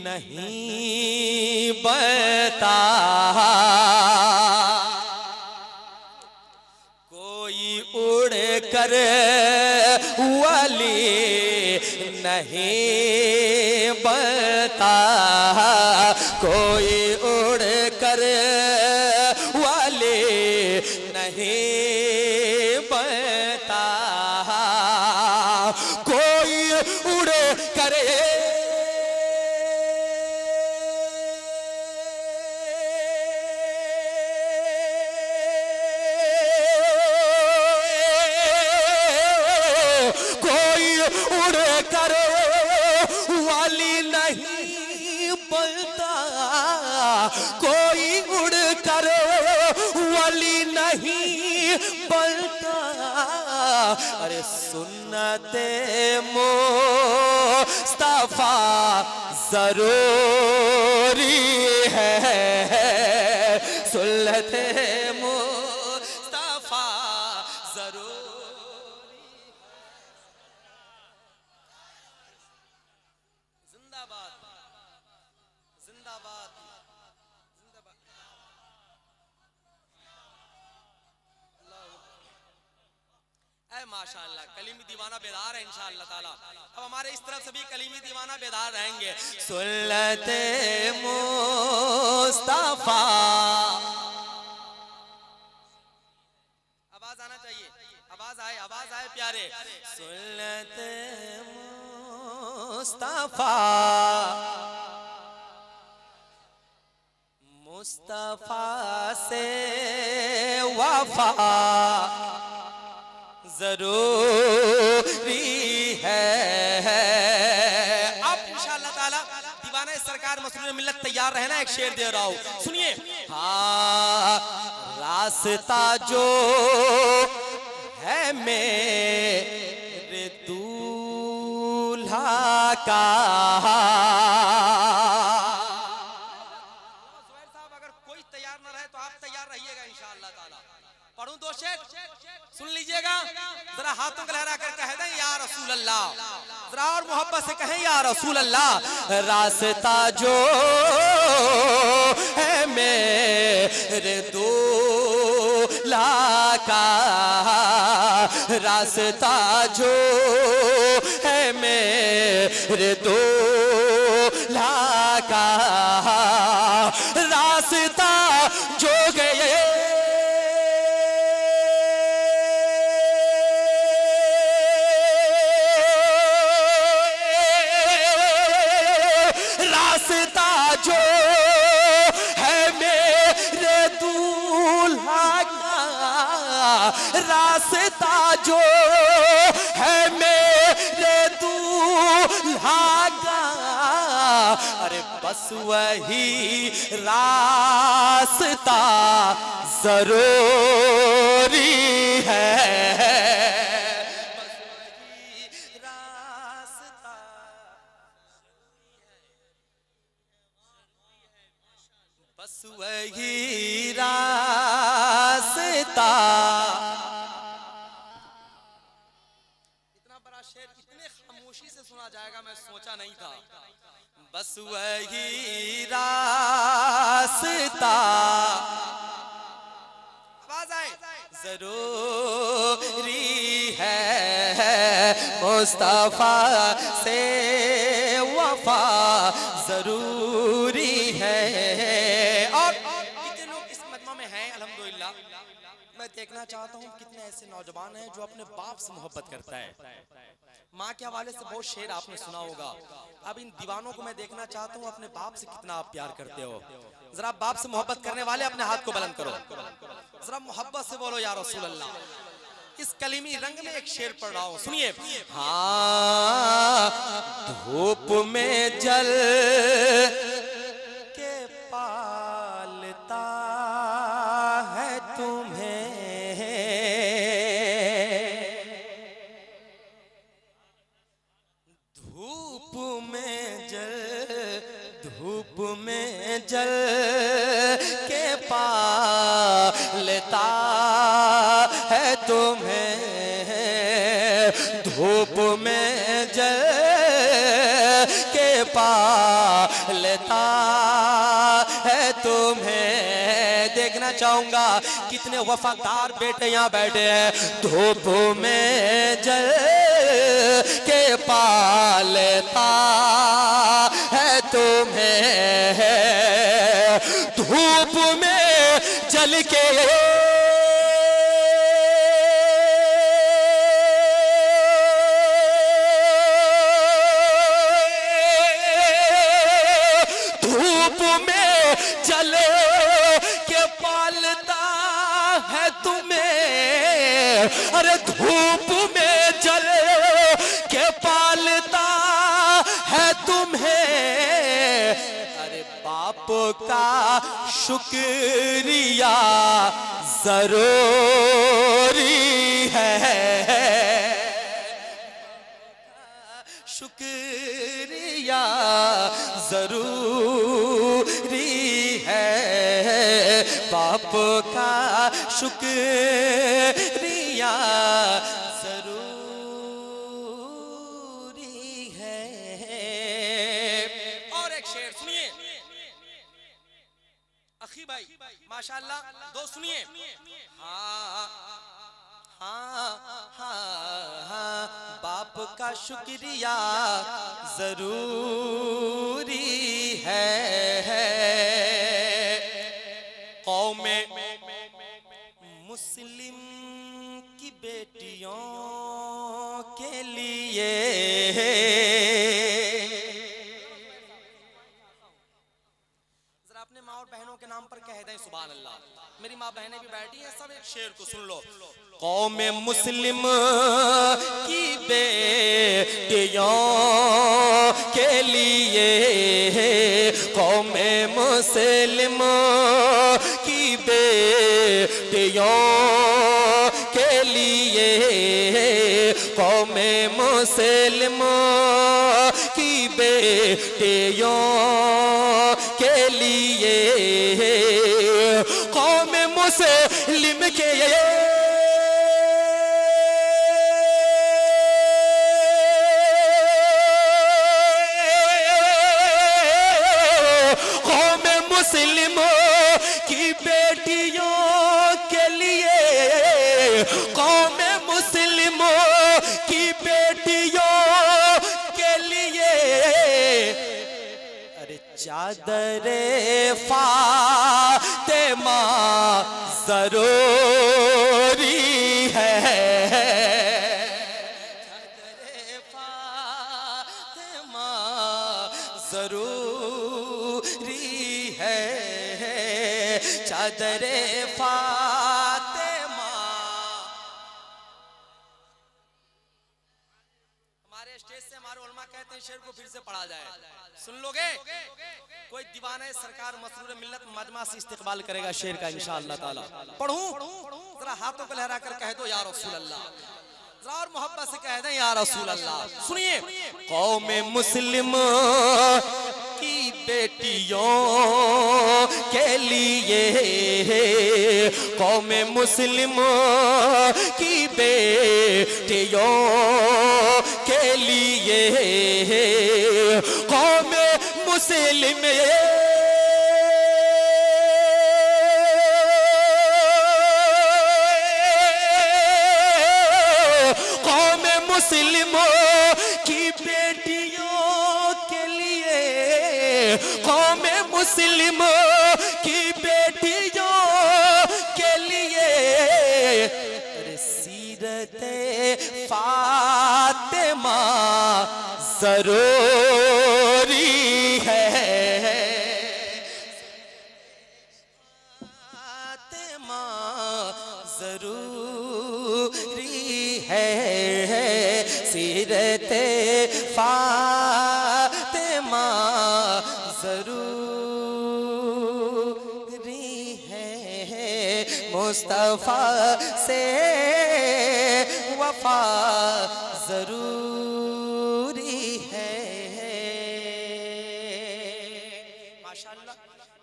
नहीं बनता। उड़ कर वली नहीं बनता। कोई उड़ कर वली नहीं बनता। कोई उड़ कर कोई उड़ कर वली नहीं बनता। अरे सुन्नते मुस्तफा जरूरी है, सुन्नते मुस्तफा जरूरी। जिंदाबाद जिंदाबाद जिंदाबाद। माशाअल्लाह कलीमी दीवाना बेदार है इंशाअल्लाह ताला। अब हमारे इस तरफ से भी कलीमी दीवाना बेदार रहेंगे। सुन्नते मुस्तफा, आवाज आना चाहिए, आवाज आए प्यारे। सुन्नते मुस्तफा, मुस्तफा से वफा जरूरी है। अब इंशाअल्लाह ताला दीवाना सरकार मसरूर मिल्लत तैयार रहना, एक शेर दे रहा हूं सुनिए। हाँ रास्ता जो है मेरे दूल्हा का, साहब अगर कोई तैयार ना रहे तो आप तैयार रहिएगा इंशाअल्लाह ताला। पढ़ूं दो शेर, सुन लीजिएगा जरा, हाथों को लहरा कर कह दें या रसूल अल्लाह, जरा और मोहब्बत से कहें या रसूल अल्लाह। रास्ता जो है मेरे दूल्हा का, रास्ता जो है मेरे दूल्हा का, रास्ता जो गए जो है मेरे दूल्हा का, रास्ता जो है मेरे दूल्हा का। अरे बस वही रास्ता जरूरी है, बस वही रास्ता। इतना बड़ा शेर इतने खामोशी से सुना जाएगा मैं सोचा नहीं था। बस वही रास्ता, आवाज आए, जरूरी है, मुस्तफा से वफा जरूरी है। और कितने लोग इस मजमा में हैं अल्हम्दुलिल्लाह, मैं देखना चाहता हूँ कितने ऐसे नौजवान हैं जो अपने बाप से मोहब्बत करता है। माँ के हवाले से बहुत शेर आपने सुना होगा। अब इन दीवानों को मैं देखना चाहता हूँ अपने बाप से कितना आप प्यार करते हो। जरा बाप से मोहब्बत करने वाले अपने हाथ को बुलंद करो, जरा मोहब्बत से बोलो या रसूल अल्लाह। इस कलीमी रंग में एक शेर पढ़ रहा हूँ सुनिए। हाँ धूप में जल के पालता है तुम्हें, धूप में जल के पालता है तुम्हें, धूप में जल के पालता है तुम्हें। देखना चाहूंगा कितने वफादार बेटे यहाँ बैठे हैं। धूप में जल के पालता है तुम्हें, धूप में जल के अरे धूप में जल के पालता है तुम्हें। अरे बाप बाप का शुक्रिया जरूरी है, शुक्रिया जरूरी है, बाप का शुक्रिया जरूरी है। और एक शेर सुनिए अखी भाई, माशाल्लाह, दो सुनिए। हाँ हाँ हाँ, बाप का शुक्रिया जरूरी है, कौमे मुस्लिम की बेटियों के लिए जरा अपने माँ और बहनों के नाम पर कह दें सुभान अल्लाह। मेरी माँ बहनें भी बैठी हैं, सब एक शेर को सुन लो। कौमे मुस्लिम की बेटियों के लिए, कौमे मुस्लिम की बेटियों के लिए, कौमे मुस्लिम की बेटियों के लिए, कौमे मुस्लिम के मुस्लिमों की बेटियों के लिए, कौम मुस्लिमों की बेटियों के लिए, अरे चादरे फातिमा जरूरी है, चादरे फातिमा जरूरी है, चादरे फातिमा। हमारे स्टेज से हमारे उलमा कहते हैं शेर को फिर से पढ़ा जाए, सुन लोगे? कोई दीवाने सरकार मसरूर मिल्लत मजमा से इस्तेकबाल करेगा शेर का इंशाअल्लाह ताला। पढ़ूं? जरा हाथों को लहरा कर कह दो या रसूल अल्लाह, और मोहब्बत से कह दें या रसूल अल्लाह। सुनिए, कौम मुस्लिम की बेटियों के लिए, कौम मुस्लिम की बेटियों के लिए, कौम मुस्लिम मुस्लिमों की बेटियों के लिए, कौम मुस्लिमों की बेटियों के लिए, सीरते फातिमा जरूरी है, फातिमा जरूरी है, सीरते फातिमा जरूरी है, मुस्तफा से वफा जरूरी है। माशाअल्लाह,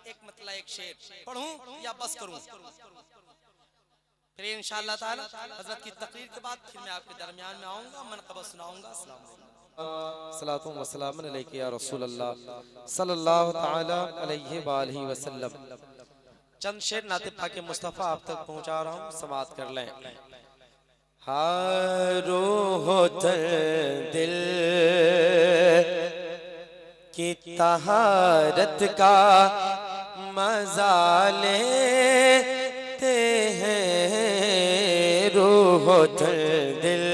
एक मतलब एक शेर पढ़ूं या बस करूं? फिर इंशाअल्लाह ताला हज़रत की तकरीर के बाद फिर मैं आपके दरमियान में आऊँगा, मनक़बा सुनाऊँगा। अस्सलाम वालेकुम। सलातो व सलाम अलैका या रसूल अल्लाह सल्लल्लाहु तआला अलैहि व आलिहि वसल्लम। चंद शेर नाते पाके मुस्तफ़ा आप तक पहुँचा रहा हूँ, समाअत कर लें। रूह दिल की तहारत का मज़ा लेते हैं, रूह दिल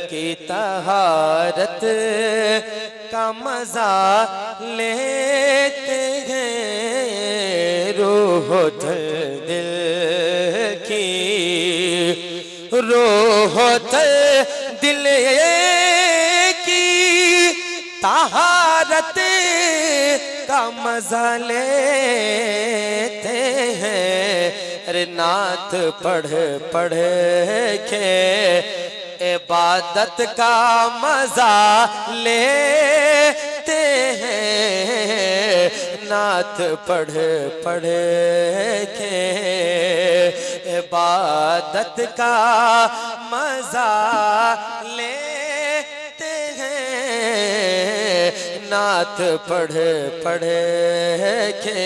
की तहारत का मज़ा लेते हैं, रूह दिल की, रूह दिल की तहारत का मजा लेते हैं। अरे नात पढ़ पढ़ के इबादत का मजा लेते हैं। नात पढ़ पढ़ के इबादत का मजा लेते हैं। नात पढ़ पढ़ के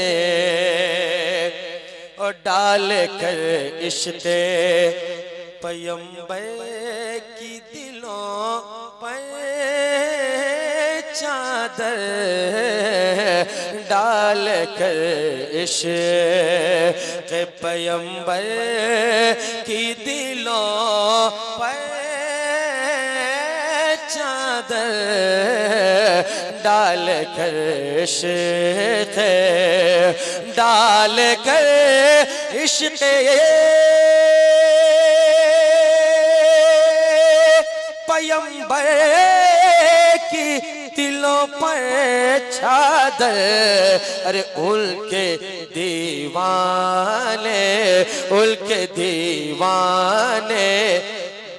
और डाल कर इश्क़े पैगंबर की दिलों पर चादर, डाल कर इश्क़े पैगंबर की दिलों पर चादर, डाल कर इश्क़े, डाल कर इश्क़े पैगंबर की दिलों पर चादर। अरे उनके दीवाने, उनके दीवाने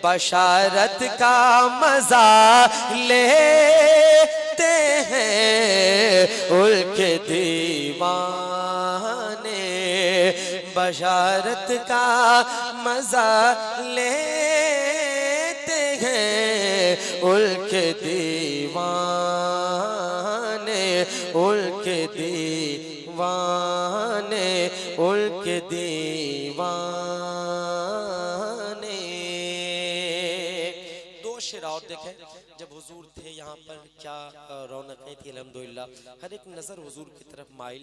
बशारत का मजा लेते हैं। उनके दीवाने बशारत का मजा लेते हैं। उनके दीवाने, उनके दीवाने, उनके दीवाने। दो शेर और देखें। जब हुजूर थे यहाँ पर क्या रौनकें थी अल्हम्दुलिल्लाह। हर एक नज़र हुजूर की तरफ माइल,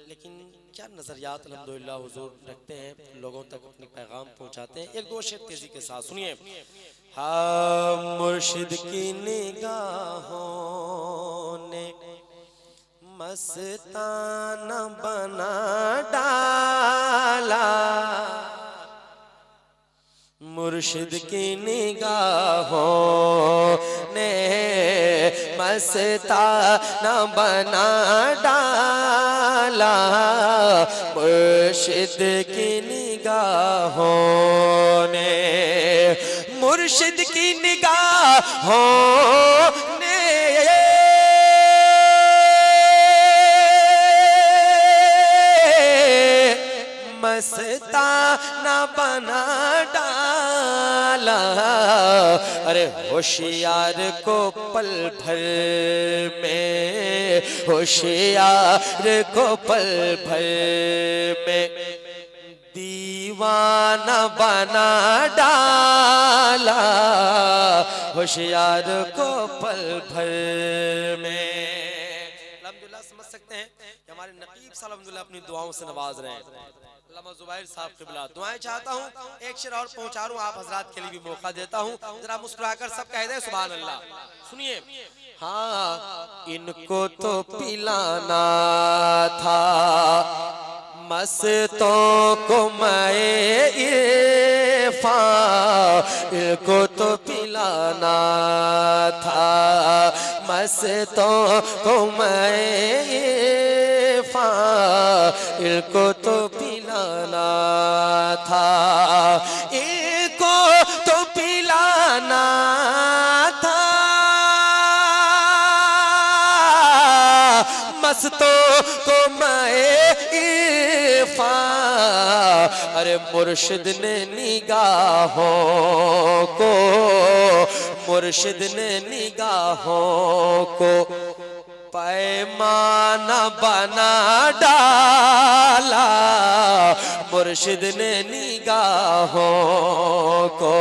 लेकिन क्या नज़रियात अल्हम्दुलिल्लाह हुजूर रखते हैं, लोगों तक अपनी पैगाम पहुँचाते हैं। एक दो शेर तेजी के साथ सुनिए। हाँ मुर्शिद की निगाहों ने मस्ताना बना डाला। मुर्शिद की निगाहों ने मस्ताना बना डाला। मुर्शिद की निगाहों ने, मुर्शिद की निगाहों ने मस्ताना बना डाला। अरे होशियार को पल भर में, होशियार को पल भर में दीवाना बना डाला। होशियार को पल भर में। अल्हम्दुलिल्लाह समझ सकते हैं कि हमारे नकीब साहब अल्हम्दुलिल्लाह अपनी दुआओं से नवाज रहे हैं। अल्लामा जुबैर साहब क़िबला दुआएं चाहता हूँ। एक शेर और पहुँचा दूँ, आप हजरात के लिए भी मौका देता हूँ। जरा मुस्कुराकर सब कह दे सुभान अल्लाह। सुनिए। हाँ इनको तो पिलाना था मस्तों को मैं इनको तो पिलाना था मस्तों को मैं इनको तो पिलाना था, इनको तो पिलाना था मस्तों को मैं अरे मुर्शिद ने निगाहों को, मुर्शिद ने निगाहों को पैमाना बना डाला। मुर्शिद ने निगाहों को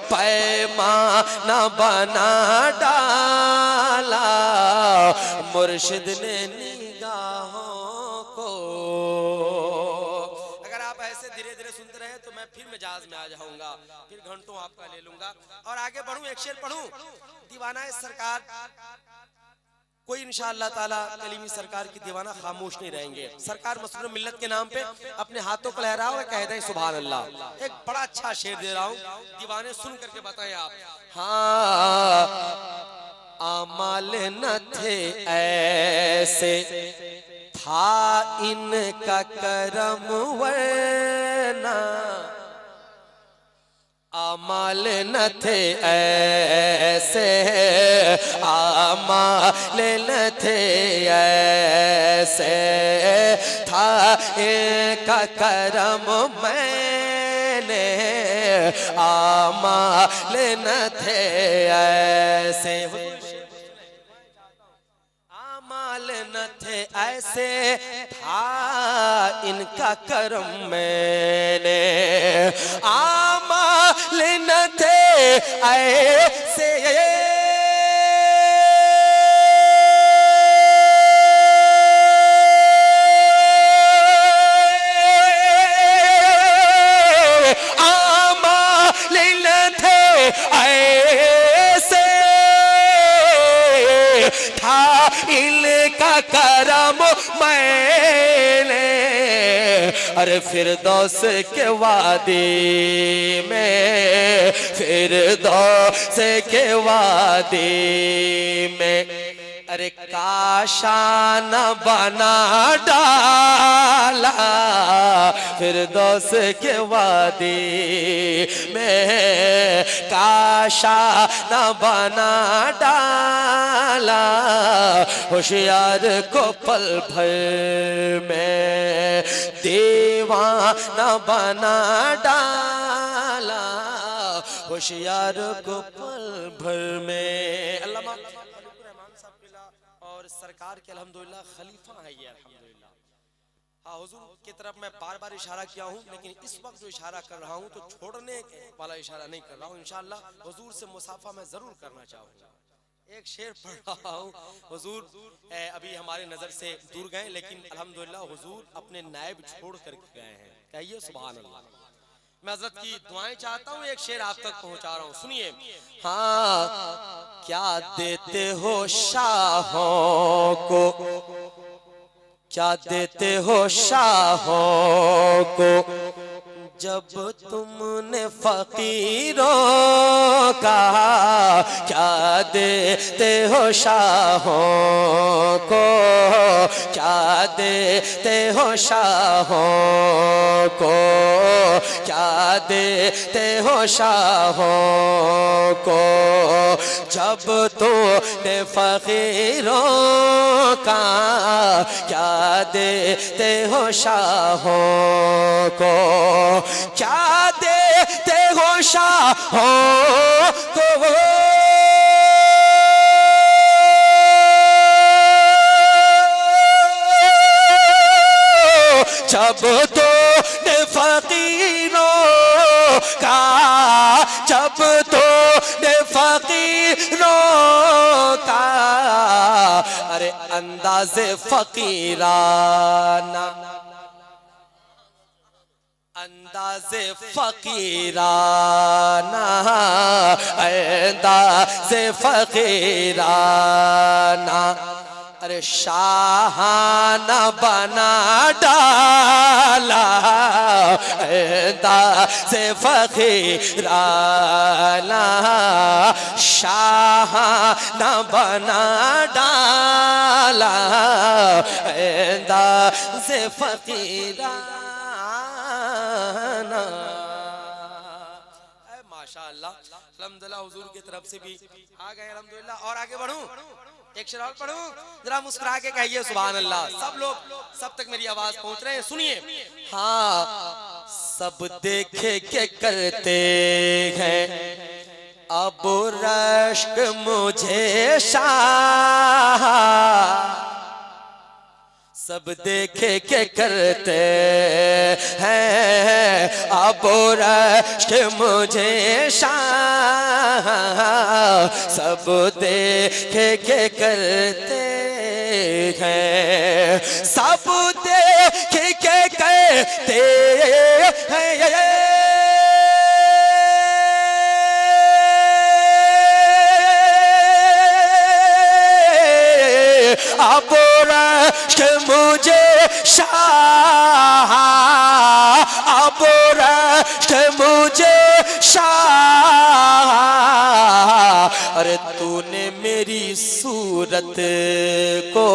पैमाना बना डाला। मुर्शिद ने निगाहों को। अगर आप ऐसे धीरे धीरे सुनते रहे तो मैं फिर मिजाज में आ जाऊंगा, फिर घंटों आपका ले लूंगा और आगे बढ़ूं। एक शेर पढ़ूं। दीवाना सरकार कोई इंशाअल्लाह ताला कलीमी सरकार की दीवाना खामोश नहीं रहेंगे। सरकार मसरूर मिल्लत के नाम पे अपने हाथों को लहरा और कह दें सुभान अल्लाह। एक बड़ा अच्छा शेर दे रहा हूँ, दीवाने सुन करके बताएं आप। हाँ आमाल न थे ऐसे, था इनका करम वरना। आमाल न थे ऐसे, आमाल न थे ऐसे, था इनका करम मैंने, आमाल न थे ऐसे। आमाल न थे ऐसे, था इनका करम मैंने, आमाल न थे ऐसे, आमाल न थे ऐसे, था इनका करम मैंने। अरे फिरदौस के वादी में, फिरदौस के वादी में, अरे काशान बना डाला। फिरदौस के वादी में काशान बना डाला। होशियार को पल भर में दीवाना बना डाला। होशियार को पल भर में। अल्लामा और सरकार के अल्हम्दुलिल्लाह खलीफा है ये अल्हम्दुलिल्लाह। हाँ, हुजूर की तरफ मैं बार बार इशारा किया हूँ, लेकिन इस वक्त जो इशारा कर रहा हूँ तो छोड़ने वाला इशारा नहीं कर रहा हूँ। इंशाअल्लाह हुजूर से मुसाफा मैं जरूर करना चाहूँगा। एक शेर पढ़ रहा हूँ। हुजूर अभी हमारे नजर से दूर गए, लेकिन अल्हम्दुलिल्लाह हुजूर अपने नायब छोड़ कर गए हैं। कहिए सुभान अल्लाह। मैं हज़रत की दुआएं चाहता हूँ, एक शेर आप तक पहुंचा रहा हूँ, सुनिए। हाँ, क्या देते हो शाहों को, क्या देते हो शाहों को, जब तुमने फकीरों का, क्या देते हो शाहों को, क्या देते हो शाहों को, क्या देते हो शाहों को, जब तुमने फकीरों का, क्या देते हो शाहों को, क्या देते हो शाहों को, जब तो फकीरों का, जब तो फकीरों का, अरे अंदाज़े फकीराना, अंदाज़े फकीराना, अंदाज़े फकीराना, अरे शाहाना बना डाला। अंदाज़े फकीराना, शाहाना बना डाला। अंदाज़े फकीराना। माशाअल्लाह, अल्हम्दुलिल्लाह हुजूर की तरफ से भी आ गए अल्हम्दुलिल्लाह। और आगे बढ़ूं, एक शेर और पढ़ूं, जरा मुस्कुरा के कहिए सुभान अल्लाह। सब लोग, सब तक मेरी आवाज पहुंच रहे हैं, सुनिए। हाँ, सब देखे के करते हैं अब रश्क मुझे शाह, सब देखे के करते हैं अब रश्क मुझे शाह, सब देखे के करते हैं, सब देखे के करते हैं, अब रश्क मुझे शाह, अब रश्क मुझे शाह, अरे तूने मेरी सूरत को,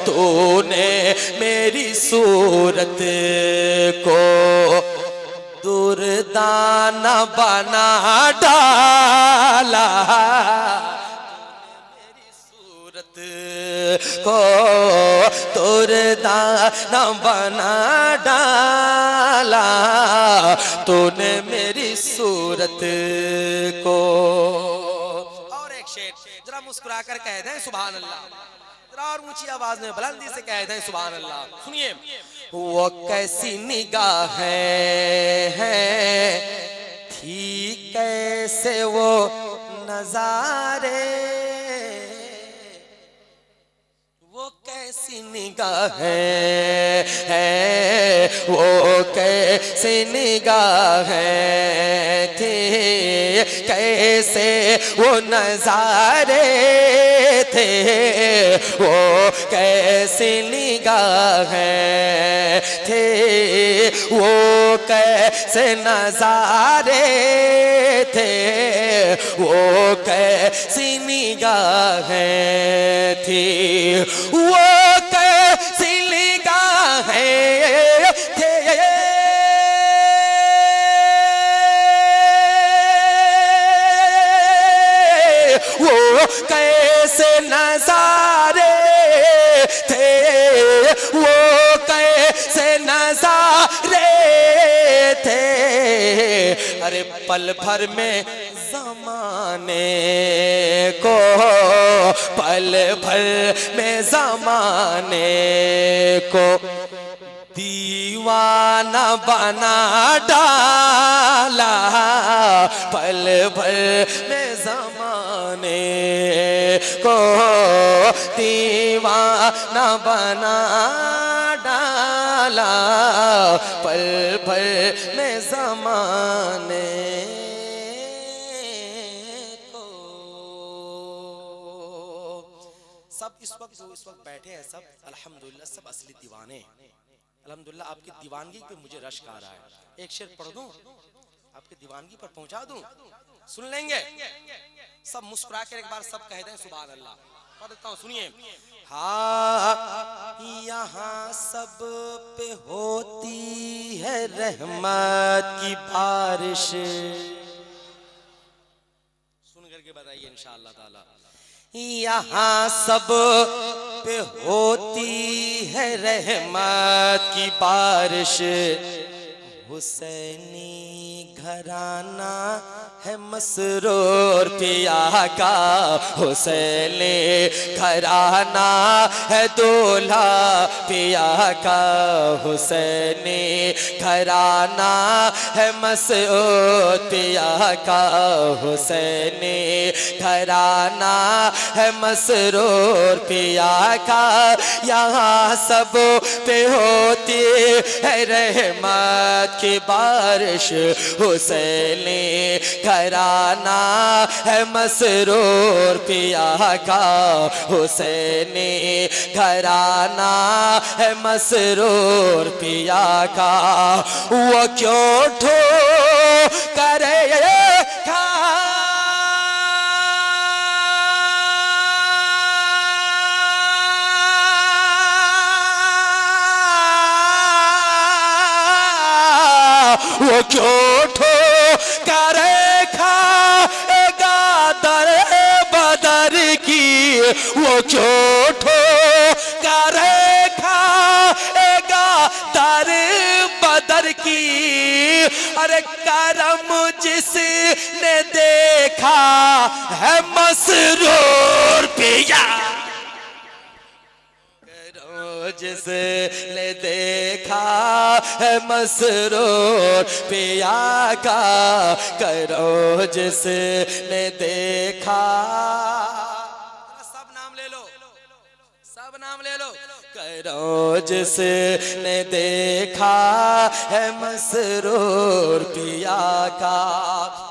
तूने मेरी सूरत को दुर्दाना बना डाला, मेरी सूरत को दुर्दाना बना डाला, तूने मेरी सूरत को। और एक शेर जरा मुस्कुरा कर कह दें सुभान अल्लाह, जरा और ऊंची आवाज में बुलंदी से कह दें सुभान अल्लाह। सुनिए, वो कैसी निगाह है थी, कैसे वो नजारे, वो कैसी निगाह है, वो कैसी निगाह थी, कैसे वो नजारे थे, वो कैसी निगाह थे, वो कैसे नजारे थे, वो कैसी निगाह थी, वो कैसी निगाह थे, वो कैसे नजारे थे, वो कैसे नजारे थे, अरे पल भर में ज़माने को, पल भर में ज़माने को दीवाना बना डाला, पल भर में ज़माने को दीवाना बना डाला, पल भर में ज़माने को। सब इस वक्त बैठे हैं, सब अल्हम्दुलिल्लाह सब असली दीवाने हैं। अल्हम्दुलिल्लाह आपकी दीवानगी पे मुझे रश्क आ रहा है। एक शेर पढ़ दूं, आपकी दीवानगी पर पहुंचा दूं, सुन लेंगे? सब मुस्कुरा कर एक बार सब कह दें सुभान अल्लाह। पढ़ देता हूं, सुनिए। हाँ यहाँ सब पे होती है रहमत की बारिश, सुन करके बताइए इंशाअल्लाह ताला। यहाँ सब पे होती है रहमत की बारिश, हुसैनी घराना है मसरूर पिया का, हुसैनी घराना है दूल्हा पिया का, हुसैनी घराना है मसरूर पिया का, हुसैनी घराना है मसरूर पिया का। यहाँ सब पे होती है रहमत की बारिश, हुसैनी घराना है मसरूर पिया का, हुसैनी घराना है मसरूर पिया का। वो क्यों ठो करे खा, वो क्यों ठो करे खाएगा दर बदर की, वो क्यों ठो करे खाएगा दर बदर की। अरे करम जिसने देखा है मसरूर पिया, जिसने देखा है मसरूर पिया का, करो जिसने देखा, सब नाम ले लो, सब नाम ले लो, करो जिसने देखा है मसरूर पिया का।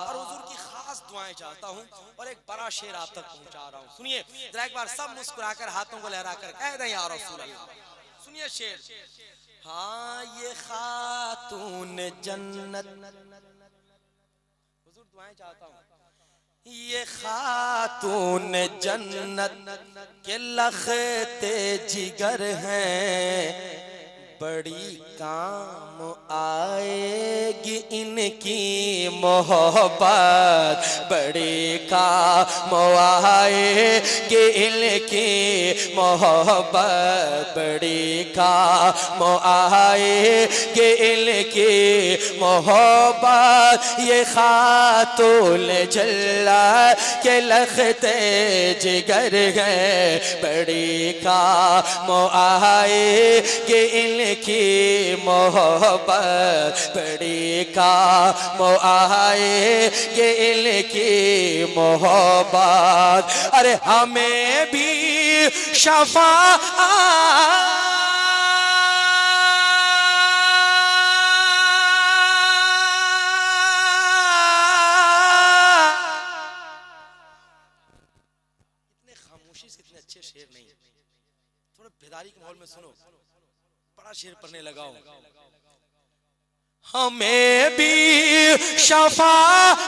और हुजूर की खास दुआएं चाहता हूं और एक बड़ा शेर आप तक पहुंचा रहा हूं, सुनिए जरा एक बार सब मुस्कुराकर हाथों को लहराकर कह दें या रसूल अल्लाह। सुनिए शेर। हाँ ये खातून जन्नत, हुजूर दुआएं चाहता हूं, ये खातून जन्नत के लखते जिगर हैं, बड़ी काम आएगी इनकी मोहब्बत, बड़ी काम आएगी इनकी मोहब्बत, बड़ी काम आएगी इनकी मोहब्बत। ये खातून जल्ला के लखते जिगर हैं, बड़ी काम आएगी इनकी मोहब्बत, बड़ी काम आएगी इनकी मोहब्बत। अरे हमें भी शफाअत इतने अच्छे शेर नहीं, थोड़ा बेदारी के माहौल में सुनो, बड़ा शेर पढ़ने लगा हूं। हमें भी शफाअत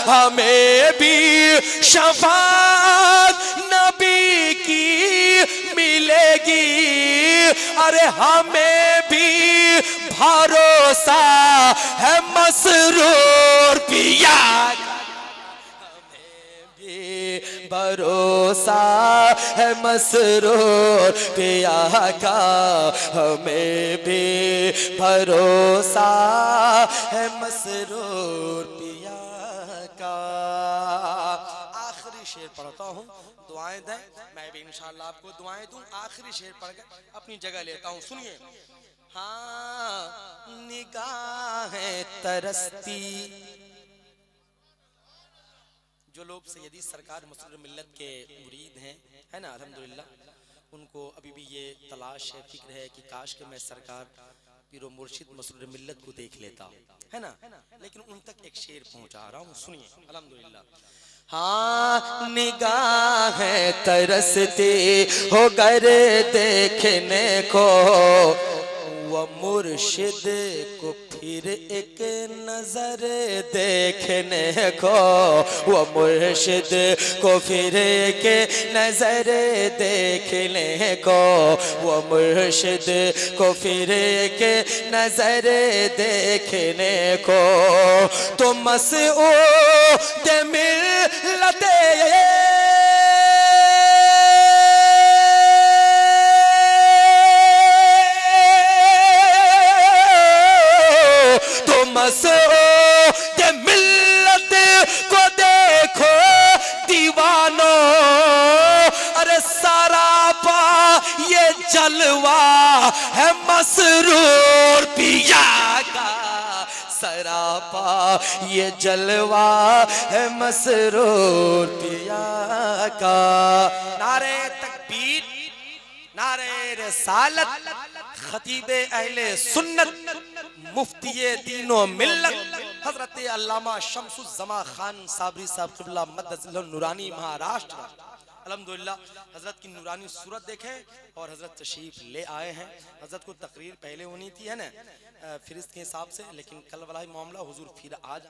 हमें भी शफाअत नबी की मिलेगी। अरे हमें भी भरोसा है मसरूर पिया, हमें भी भरोसा है मसरूर पिया का, हमें भी भरोसा है मसरूर पिया का। आखिरी शेर पढ़ता हूँ, दुआएं दें, मैं भी इंशाअल्लाह आपको दुआएं दूं। आखिरी शेर पढ़कर अपनी जगह लेता हूँ, सुनिए। हाँ निगाहें तरसती, जो लोग सैयदी सरकार मसरूर मिल्लत के मुरीद हैं, है ना, अल्हम्दुलिल्लाह, उनको अभी भी ये तलाश है, फिक्र है कि काश के मैं सरकार पीरो मुर्शिद मसरूर मिल्लत को देख लेता, है ना, लेकिन उन तक एक शेर पहुंचा रहा हूँ, सुनिए। अल्हम्दुलिल्लाह। हाँ निगाहें तरसती हो गर देखने को, वो मुर्शिद को फिर एक नजर देखने को, वो मुर्शिद को फिर एक नजर देखने को, वो मुर्शिद को फिर एक नजर देखने को। तो मसऊद मिल्लते मसऊद मिल्लत को देखो दीवानो, अरे सारा पा ये जलवा है मसरूर पिया का, सरापा ये जलवा है मसरूर पिया का। नारे तकबीर, नारे रिसालत, खतीबे अहले सुन्नत, मुफ्ती दीनो मिल्लत हजरत अल्लामा शम्सुज़्ज़मा खान साबरी साहब क़िबला मद्दसिल्लह नूरानी महाराष्ट्र। अल्हम्दुलिल्लाह हजरत की नूरानी सूरत देखें और हजरत तशरीफ ले आए हैं। हजरत को तकरीर पहले होनी थी, है ना, फिरिस्त के हिसाब से, लेकिन कल वाला ही मामला हुजूर फिर आज